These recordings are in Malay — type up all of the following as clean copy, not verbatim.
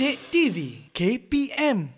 Didik TV KPM.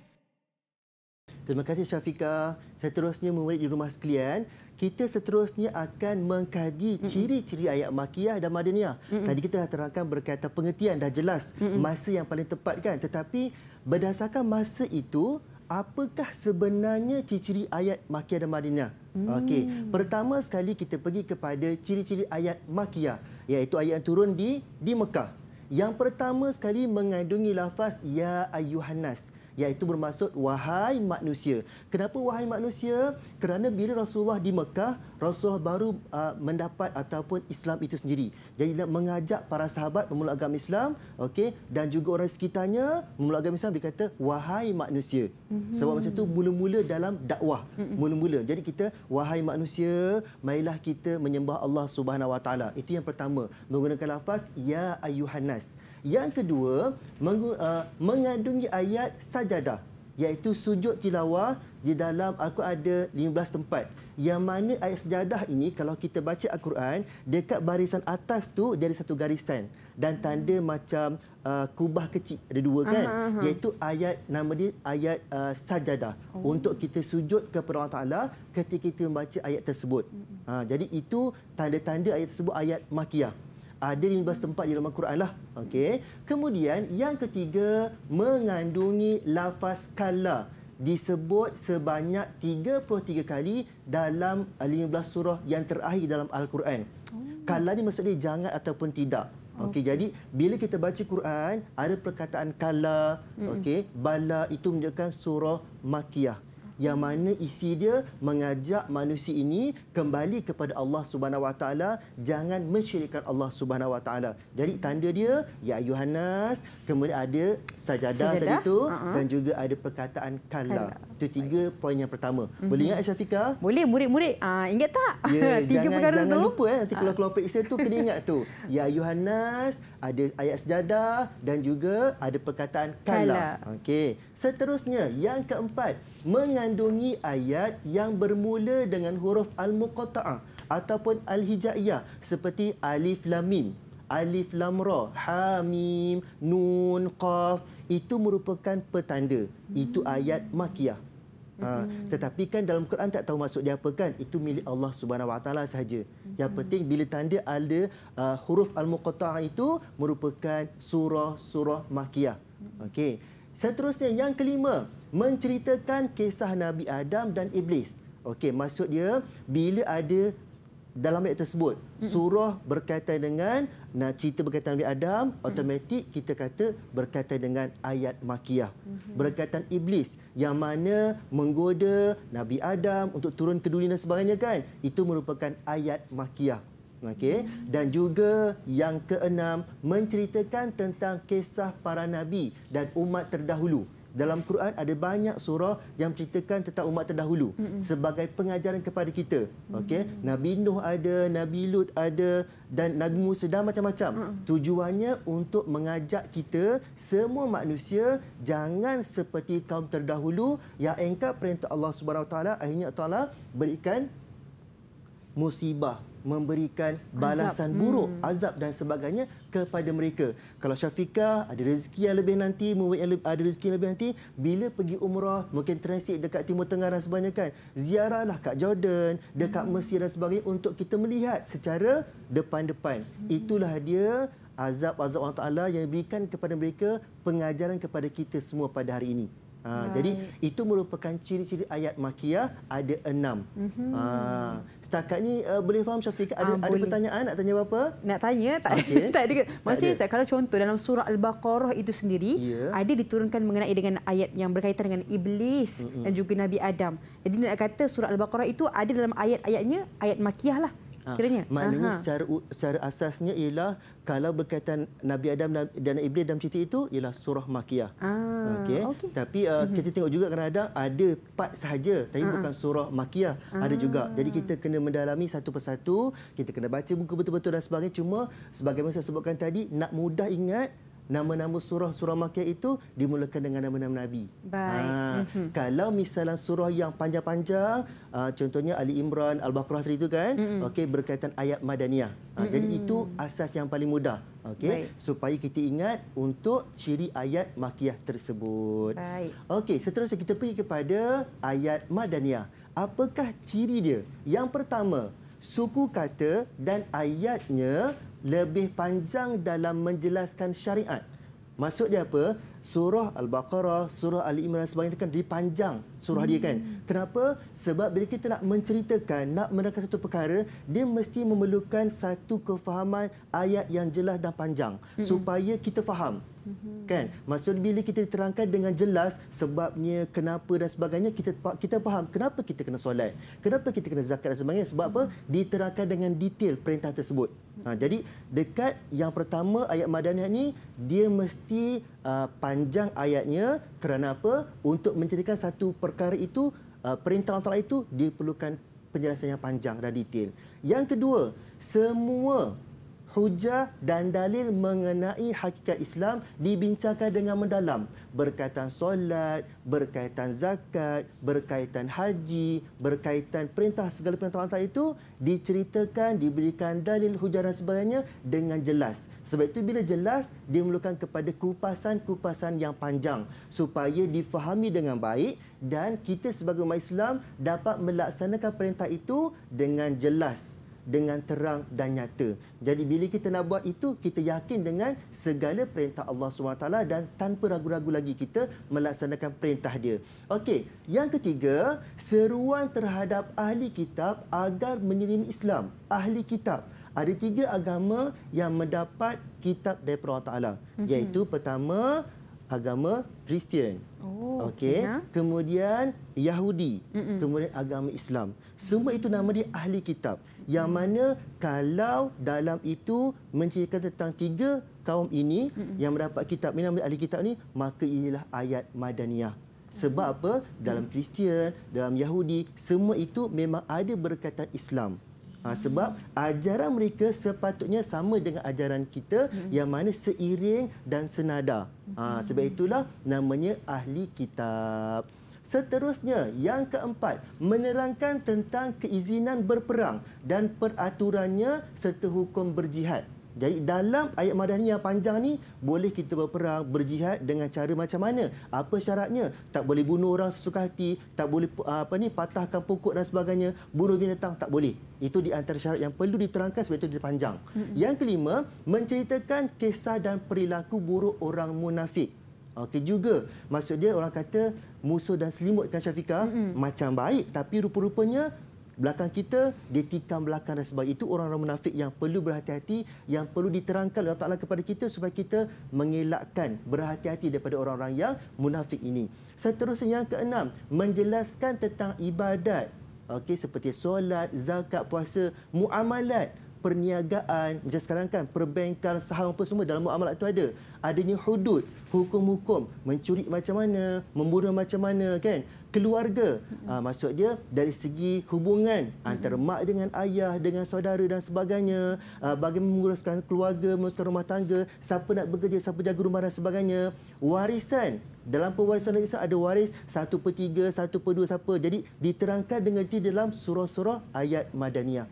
Terima kasih Syafiqah. Seterusnya murid di rumah sekalian, kita seterusnya akan mengkaji ciri-ciri ayat Makkiyah dan Madaniyah. Tadi kita dah terangkan berkaitan pengertian, dah jelas masa yang paling tepat kan. Tetapi berdasarkan masa itu, apakah sebenarnya ciri-ciri ayat Makkiyah dan Madaniyah? Okey, pertama sekali kita pergi kepada ciri-ciri ayat Makkiyah, iaitu ayat yang turun di Mekah. Yang pertama sekali mengandungi lafaz ya ayyuhannas, iaitu bermaksud wahai manusia. Kenapa wahai manusia? Kerana bila Rasulullah di Mekah, Rasulullah baru mendapat ataupun Islam itu sendiri. Jadi dia mengajak para sahabat memeluk agama Islam, okey, dan juga orang sekitarnya memeluk agama Islam, dia kata wahai manusia. Sebab masa itu mula-mula dalam dakwah, mula-mula. Jadi kita wahai manusia, marilah kita menyembah Allah Subhanahu Wa Taala. Itu yang pertama, menggunakan lafaz ya ayyuhannas. Yang kedua, mengandungi ayat sajadah, iaitu sujud tilawah. Di dalam Al-Quran ada 15 tempat. Yang mana ayat sajadah ini, kalau kita baca Al-Quran, dekat barisan atas tu dia ada satu garisan dan tanda macam kubah kecil, ada dua kan, iaitu ayat, nama dia ayat sajadah, untuk kita sujud kepada Allah Ta'ala ketika kita membaca ayat tersebut. Jadi itu tanda-tanda ayat tersebut ayat Makkiyah. Ada 15 tempat di dalam Al-Quran lah. Okey. Kemudian yang ketiga, mengandungi lafaz kala, disebut sebanyak 33 kali dalam 15 surah yang terakhir dalam Al-Quran. Kala ni maksudnya jangan ataupun tidak. Okey, jadi bila kita baca Quran ada perkataan kala, okey, bala, itu menunjukkan surah Makkiyah, yang mana isi dia mengajak manusia ini kembali kepada Allah Subhanahu Wa Taala, jangan mensyirikkan Allah Subhanahu Wa Taala. Jadi tanda dia ya ayyuhannas, kemudian ada sajadah tadi tu, dan juga ada perkataan kala. Itu tiga poin yang pertama. Boleh ingat Syafiqah? Boleh, murid-murid. Ingat tak? Ya, tiga perkara jangan tu. lupa nanti kalau periksa tu kena ingat tu. Ya ayyuhannas, ada ayat sajadah dan juga ada perkataan kala. Okey. Seterusnya yang keempat, mengandungi ayat yang bermula dengan huruf al-muqatta'ah ataupun al-hijaiyah, seperti alif lam mim, alif lam ra, ha mim, nun, qaf. Itu merupakan petanda. Itu ayat Makkiyah. Tetapi kan dalam Quran tak tahu maksud dia apa kan. Itu milik Allah Subhanahu Wa Taala sahaja. Yang penting bila tanda ada huruf al-muqatta'ah itu merupakan surah-surah Makkiyah. Okey. Seterusnya yang kelima, menceritakan kisah Nabi Adam dan Iblis. Okey, maksud dia bila ada dalam ayat tersebut surah berkaitan dengan cerita berkaitan Nabi Adam, automatik kita kata berkaitan dengan ayat Makkiyah. Berkaitan Iblis yang mana menggoda Nabi Adam untuk turun ke dunia dan sebagainya kan, itu merupakan ayat Makkiyah. Okey, dan juga yang keenam, menceritakan tentang kisah para nabi dan umat terdahulu. Dalam Quran ada banyak surah yang menceritakan tentang umat terdahulu sebagai pengajaran kepada kita. Okey, Nabi Nuh ada, Nabi Lut ada, dan Nabi Musa dan macam-macam. Tujuannya untuk mengajak kita semua manusia jangan seperti kaum terdahulu yang engkar perintah Allah Subhanahu Wa Taala, akhirnya Allah berikan musibah, memberikan balasan buruk, azab dan sebagainya kepada mereka. Kalau Syafiqah ada rezeki yang lebih nanti, murid yang ada rezeki yang lebih nanti, bila pergi umrah, mungkin transit dekat Timur Tengah dan sebagainya kan, ziarahlah kat Jordan, dekat Mesir dan sebagainya, untuk kita melihat secara depan-depan. Itulah dia azab-azab Allah Ta'ala yang diberikan kepada mereka, pengajaran kepada kita semua pada hari ini. Jadi itu merupakan ciri-ciri ayat Makkiyah, ada 6. Setakat ni boleh faham Syafiqah? Ada pertanyaan nak tanya apa? Nak tanya tak? Okay. Tak ada. Maksudnya Ustaz, kalau contoh dalam surah Al-Baqarah itu sendiri ada diturunkan mengenai dengan ayat yang berkaitan dengan iblis dan juga Nabi Adam. Jadi nak kata surah Al-Baqarah itu ada dalam ayat-ayatnya ayat Makkiyah lah. Kiranya. Maknanya secara asasnya ialah kalau berkaitan Nabi Adam dan Iblis dalam cerita itu ialah surah Makkiyah. Okey. Tapi kita tengok juga kadang-kadang ada part sahaja, tapi bukan surah Makkiyah. Ada juga. Jadi kita kena mendalami satu persatu, kita kena baca buku betul-betul dan sebagainya. Cuma sebagaimana saya sebutkan tadi, nak mudah ingat, nama-nama surah-surah Makkiyah itu dimulakan dengan nama-nama Nabi. Baik. Kalau misalnya surah yang panjang-panjang, contohnya Ali Imran, Al-Baqarah tadi itu kan, okey, berkaitan ayat Madaniyah. Jadi itu asas yang paling mudah. Okey, supaya kita ingat untuk ciri ayat Makkiyah tersebut. Baik. Okey, seterusnya kita pergi kepada ayat Madaniyah. Apakah ciri dia? Yang pertama, suku kata dan ayatnya lebih panjang dalam menjelaskan syariat. Maksud dia apa? Surah Al-Baqarah, surah Ali Imran sebagainya kan dia panjang surah dia kan. Kenapa? Sebab bila kita nak menceritakan, nak menerangkan satu perkara, dia mesti memerlukan satu kefahaman ayat yang jelas dan panjang supaya kita faham. Kan? Maksud bila kita terangkan dengan jelas sebabnya, kenapa dan sebagainya, kita faham kenapa kita kena solat, kenapa kita kena zakat dan sebagainya. Sebab apa? Diterangkan dengan detail perintah tersebut. Jadi dekat yang pertama ayat Madaniyah ni dia mesti panjang ayatnya. Kerana apa? Untuk menceritakan satu perkara itu, perintah Allah Taala itu diperlukan penjelasan yang panjang dan detail. Yang kedua, semua hujah dan dalil mengenai hakikat Islam dibincangkan dengan mendalam. Berkaitan solat, berkaitan zakat, berkaitan haji, berkaitan perintah, segala perintah Allah itu diceritakan, diberikan dalil, hujah dan sebagainya dengan jelas. Sebab itu bila jelas, dia memerlukan kepada kupasan-kupasan yang panjang supaya difahami dengan baik dan kita sebagai umat Islam dapat melaksanakan perintah itu dengan jelas, dengan terang dan nyata. Jadi bila kita nak buat itu, kita yakin dengan segala perintah Allah SWT dan tanpa ragu-ragu lagi kita melaksanakan perintah dia. Okey, yang ketiga, seruan terhadap ahli kitab agar menerima Islam. Ahli kitab. Ada 3 agama yang mendapat kitab daripada Allah Taala, iaitu pertama agama Kristian. Okey, kemudian Yahudi, kemudian agama Islam. Semua itu nama dia ahli kitab. Yang mana kalau dalam itu menceritakan tentang 3 kaum ini yang mendapat kitab ini, nama ahli kitab ni, maka inilah ayat Madaniyah. Sebab apa? Dalam Kristian, dalam Yahudi, semua itu memang ada berkaitan Islam. Sebab ajaran mereka sepatutnya sama dengan ajaran kita yang mana seiring dan senada. Sebab itulah namanya ahli kitab. Seterusnya, yang keempat, menerangkan tentang keizinan berperang dan peraturannya serta hukum berjihad. Jadi dalam ayat Madaniyah yang panjang ni, boleh kita berperang, berjihad dengan cara macam mana? Apa syaratnya? Tak boleh bunuh orang sesuka hati, tak boleh patahkan pokok dan sebagainya, bunuh binatang, tak boleh. Itu di antara syarat yang perlu diterangkan, sebab itu dia panjang. Yang kelima, menceritakan kisah dan perilaku buruk orang munafik. Okey juga. Maksud dia orang kata musuh dan selimut, kan Syafiqah, macam baik tapi rupa-rupanya belakang kita dia tikam belakang dan sebagainya. Itu orang-orang munafik yang perlu berhati-hati, yang perlu diterangkan oleh Allah Taala kepada kita supaya kita mengelakkan, berhati-hati daripada orang-orang yang munafik ini. Seterusnya yang keenam, menjelaskan tentang ibadat. Okey, seperti solat, zakat, puasa, muamalat, perniagaan, macam sekarang kan, perbankan, saham apa semua dalam muamalat itu ada. Adanya hudud, hukum-hukum, mencuri macam mana, membunuh macam mana kan. Keluarga, maksud dia dari segi hubungan antara mak dengan ayah, dengan saudara dan sebagainya, bagaimana menguruskan keluarga, menguruskan rumah tangga, siapa nak bekerja, siapa jaga rumah dan sebagainya. Warisan, dalam pewarisan Islam ada waris 1/3, 1/2 siapa. Jadi diterangkan dengan detail dalam surah-surah ayat Madaniyah.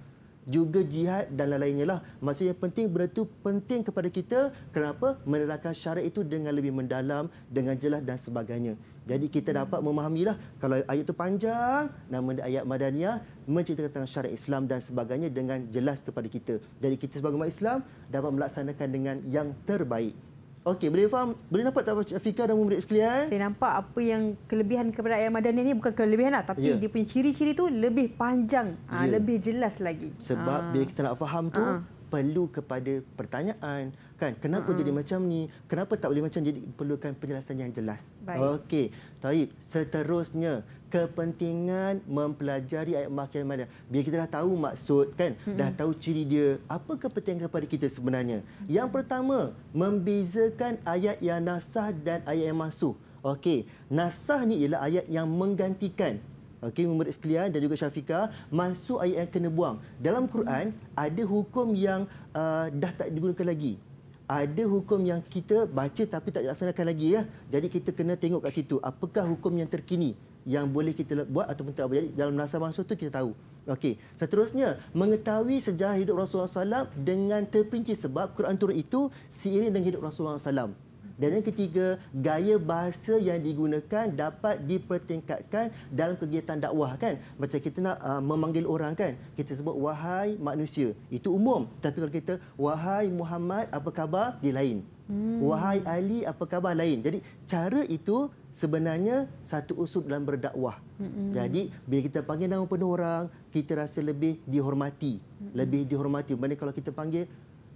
Juga jihad dan lain-lainnya lah. Maksudnya penting, benda itu penting kepada kita. Kenapa? Menerangkan syariat itu dengan lebih mendalam, dengan jelas dan sebagainya. Jadi kita dapat memahamilah, kalau ayat itu panjang, nama dia ayat Madaniyah, menceritakan tentang syariat Islam dan sebagainya dengan jelas kepada kita. Jadi kita sebagai umat Islam dapat melaksanakan dengan yang terbaik. Okey, boleh faham? Boleh nampak tak Syafiqah dan murid sekalian? Saya nampak apa yang kelebihan kepada ayat Madaniyah ni, bukan kelebihan lah, tapi dia punya ciri-ciri tu lebih panjang, lebih jelas lagi. Sebab bila kita nak faham tu, perlu kepada pertanyaan, kan? Kenapa jadi macam ni? Kenapa tak boleh macam? Jadi perlukan penjelasan yang jelas. Okey, taib. Seterusnya, kepentingan mempelajari ayat Madaniyah. Bila kita dah tahu maksud, kan? Dah tahu ciri dia, apa kepentingan kepada kita sebenarnya? Yang pertama, membezakan ayat yang nasah dan ayat yang mansuh. Okey, nasah ni ialah ayat yang menggantikan. Okey, murid sekalian dan juga Syafiqah, mansuh ayat yang kena buang. Dalam Quran ada hukum yang dah tak digunakan lagi. ada hukum yang kita baca tapi tak dilaksanakan lagi ya. Jadi kita kena tengok kat situ apakah hukum yang terkini yang boleh kita buat ataupun tak boleh. Jadi dalam masa masa tu kita tahu. Okey. Seterusnya, mengetahui sejarah hidup Rasulullah SAW dengan terperinci sebab Quran turun itu seiring dengan hidup Rasulullah SAW. Dan yang ketiga, gaya bahasa yang digunakan dapat dipertingkatkan dalam kegiatan dakwah kan. Macam kita nak memanggil orang kan, kita sebut wahai manusia. Itu umum. Tapi kalau kita wahai Muhammad, apa khabar? Dia lain. Wahai Ali, apa khabar? Lain. Jadi cara itu sebenarnya satu usul dalam berdakwah. Jadi bila kita panggil nama penuh orang, kita rasa lebih dihormati. Lebih dihormati. Berbanding kalau kita panggil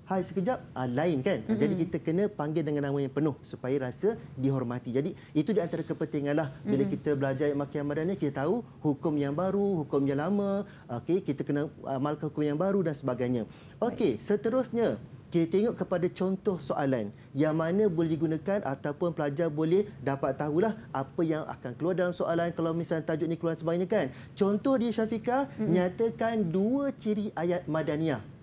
hai sekejap, lain kan. Jadi kita kena panggil dengan nama yang penuh supaya rasa dihormati. Jadi itu di antara kepentingan lah. Bila kita belajar ayat Makkiyah Madaniyah, kita tahu hukum yang baru, hukum yang lama. Okey, kita kena amalkan hukum yang baru dan sebagainya. Okey, seterusnya kita tengok kepada contoh soalan yang mana boleh digunakan ataupun pelajar boleh dapat tahulah apa yang akan keluar dalam soalan kalau misalnya tajuk ni keluar sebagainya kan. Contoh dia Syafiqah, nyatakan 2 ciri ayat Madaniyah.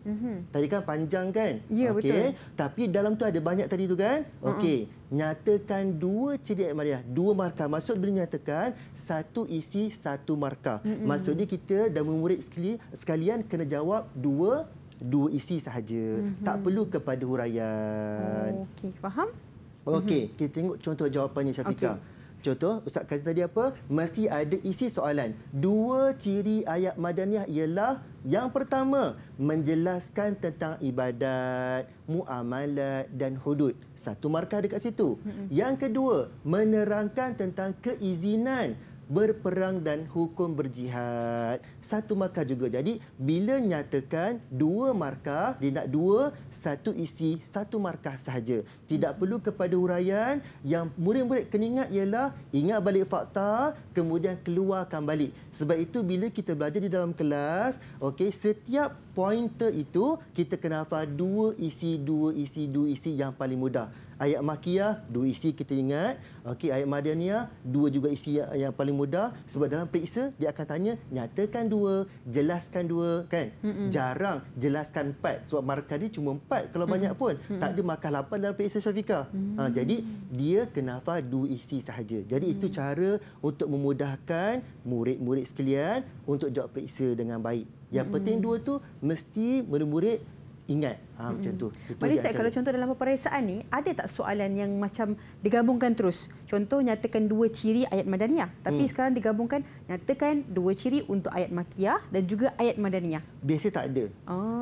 Tadi kan panjang kan? Ya, betul. Tapi dalam tu ada banyak tadi tu kan? Okey. Nyatakan 2 ciri ayat Madaniyah. 2 markah. Maksud bila nyatakan, 1 isi 1 markah. Maksudnya kita dan murid sekalian kena jawab 2 isi sahaja. Tak perlu kepada huraian. Okey, faham? Okey, kita tengok contoh jawapannya Syafiqah. Okay. Contoh, Ustaz kata tadi apa? Mesti ada isi soalan. 2 ciri ayat Madaniyah ialah yang pertama, menjelaskan tentang ibadat, muamalat dan hudud. 1 markah dekat situ. Yang kedua, menerangkan tentang keizinan berperang dan hukum berjihad. 1 markah juga. Jadi, bila nyatakan 2 markah, dia nak 2, 1 isi, 1 markah sahaja. Tidak perlu kepada huraian. Yang murid-murid kena ingat ialah, ingat balik fakta, kemudian keluarkan balik. Sebab itu, bila kita belajar di dalam kelas, okey, setiap pointer itu, kita kena hafal 2 isi, 2 isi, 2 isi yang paling mudah. Ayat Makkiyah, 2 isi kita ingat. Okey, ayat Madaniyah, 2 juga isi yang paling mudah. Sebab dalam periksa, dia akan tanya, nyatakan 2, jelaskan 2, kan? Jarang jelaskan 4. Sebab markah dia cuma 4 kalau banyak pun. Tak ada markah 8 dalam periksa Syafiqah. Jadi, dia kena hafal 2 isi sahaja. Jadi, itu cara untuk memudahkan murid-murid sekalian untuk jawab periksa dengan baik. Yang penting 2 tu, mesti murid-murid ingat. Macam tu. Mari Ustaz, kalau contoh dalam peperiksaan ni, ada tak soalan yang macam digabungkan terus? Contoh, nyatakan 2 ciri ayat Madaniyah. Tapi sekarang digabungkan, nyatakan 2 ciri untuk ayat Makkiyah dan juga ayat Madaniyah. Biasa tak ada.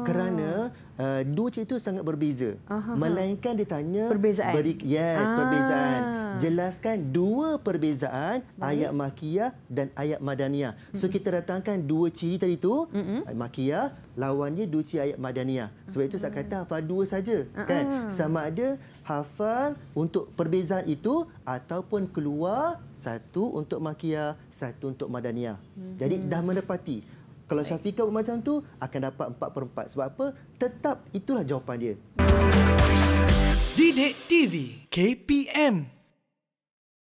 Kerana 2 ciri itu sangat berbeza. Melainkan dia tanya... Perbezaan? Perbezaan. Jelaskan 2 perbezaan ayat Makkiyah dan ayat Madaniyah. So, kita datangkan 2 ciri tadi tu, ayat Makkiyah, lawannya 2 ciri ayat Madaniyah. Sebab itu saya kata hafal 2 saja, kan? Sama ada hafal untuk perbezaan itu ataupun keluar 1 untuk Makkiyah, 1 untuk Madaniyah. Jadi dah mendapati. Kalau Syafiqah buat macam tu akan dapat 4/4. Sebab apa? Tetap itulah jawapan dia. Didik TV KPM